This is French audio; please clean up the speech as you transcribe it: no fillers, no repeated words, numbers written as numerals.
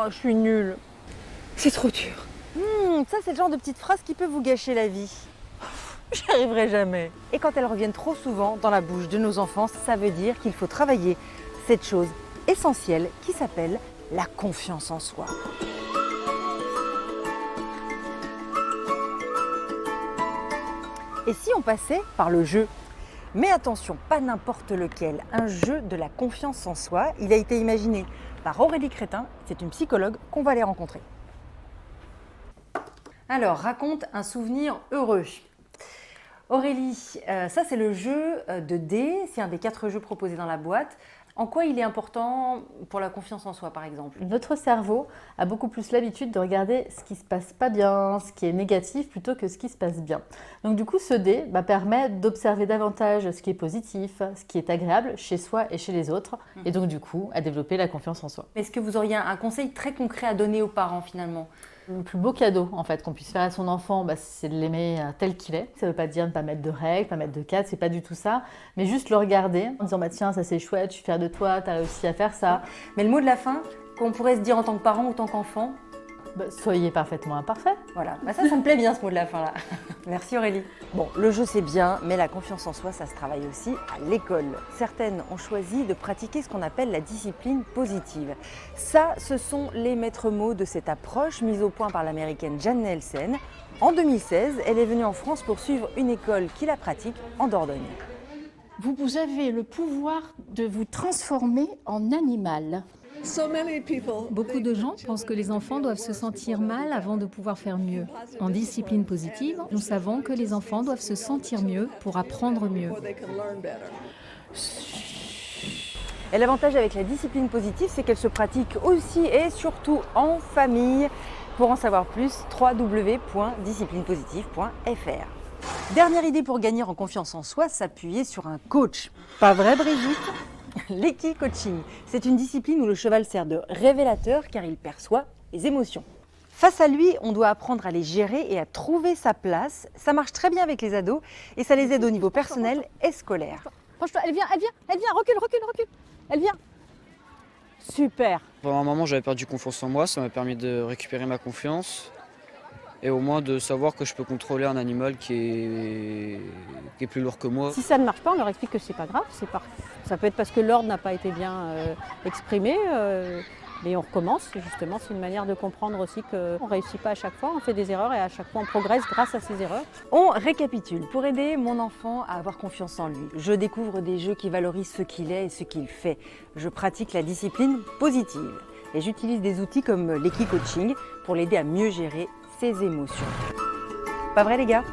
Oh, je suis nulle. C'est trop dur. Ça, c'est le genre de petite phrase qui peut vous gâcher la vie. J'y arriverai jamais. Et quand elles reviennent trop souvent dans la bouche de nos enfants, ça veut dire qu'il faut travailler cette chose essentielle qui s'appelle la confiance en soi. Et si on passait par le jeu? Mais attention, pas n'importe lequel, un jeu de la confiance en soi. Il a été imaginé par Aurélie Crétin, c'est une psychologue qu'on va aller rencontrer. Alors, raconte un souvenir heureux. Aurélie, ça c'est le jeu de dés, c'est un des 4 jeux proposés dans la boîte. En quoi il est important pour la confiance en soi, par exemple? Notre cerveau a beaucoup plus l'habitude de regarder ce qui se passe pas bien, ce qui est négatif, plutôt que ce qui se passe bien. Donc du coup, ce dé permet d'observer davantage ce qui est positif, ce qui est agréable chez soi et chez les autres, et donc du coup, à développer la confiance en soi. Est-ce que vous auriez un conseil très concret à donner aux parents, finalement? Le plus beau cadeau en fait qu'on puisse faire à son enfant, c'est de l'aimer tel qu'il est. Ça ne veut pas dire ne pas mettre de règles, pas mettre de cadres, c'est pas du tout ça. Mais juste le regarder en disant tiens, ça c'est chouette, je suis fière de toi, tu as réussi à faire ça. Mais le mot de la fin, qu'on pourrait se dire en tant que parent ou en tant qu'enfant? Soyez parfaitement imparfait. Voilà, ça me plaît bien ce mot de la fin là. Merci Aurélie. Bon, le jeu c'est bien, mais la confiance en soi, ça se travaille aussi à l'école. Certaines ont choisi de pratiquer ce qu'on appelle la discipline positive. Ça, ce sont les maîtres mots de cette approche mise au point par l'américaine Jan Nielsen. En 2016, elle est venue en France pour suivre une école qui la pratique en Dordogne. Vous avez le pouvoir de vous transformer en animal. Beaucoup de gens pensent que les enfants doivent se sentir mal avant de pouvoir faire mieux. En discipline positive, nous savons que les enfants doivent se sentir mieux pour apprendre mieux. Et l'avantage avec la discipline positive, c'est qu'elle se pratique aussi et surtout en famille. Pour en savoir plus, www.disciplinepositive.fr. Dernière idée pour gagner en confiance en soi, s'appuyer sur un coach. Pas vrai Brigitte? L'équi-coaching, c'est une discipline où le cheval sert de révélateur car il perçoit les émotions. Face à lui, on doit apprendre à les gérer et à trouver sa place. Ça marche très bien avec les ados et ça les aide au niveau personnel et scolaire. Franchement, elle vient, recule. Elle vient. Super. Pendant un moment, j'avais perdu confiance en moi, ça m'a permis de récupérer ma confiance et au moins de savoir que je peux contrôler un animal qui est plus lourd que moi. Si ça ne marche pas, on leur explique que c'est pas grave. Ça peut être parce que l'ordre n'a pas été bien exprimé, mais on recommence. Justement, c'est une manière de comprendre aussi qu'on ne réussit pas à chaque fois, on fait des erreurs et à chaque fois on progresse grâce à ces erreurs. On récapitule. Pour aider mon enfant à avoir confiance en lui, je découvre des jeux qui valorisent ce qu'il est et ce qu'il fait. Je pratique la discipline positive et j'utilise des outils comme l'équi-coaching pour l'aider à mieux gérer ses émotions. Pas vrai les gars?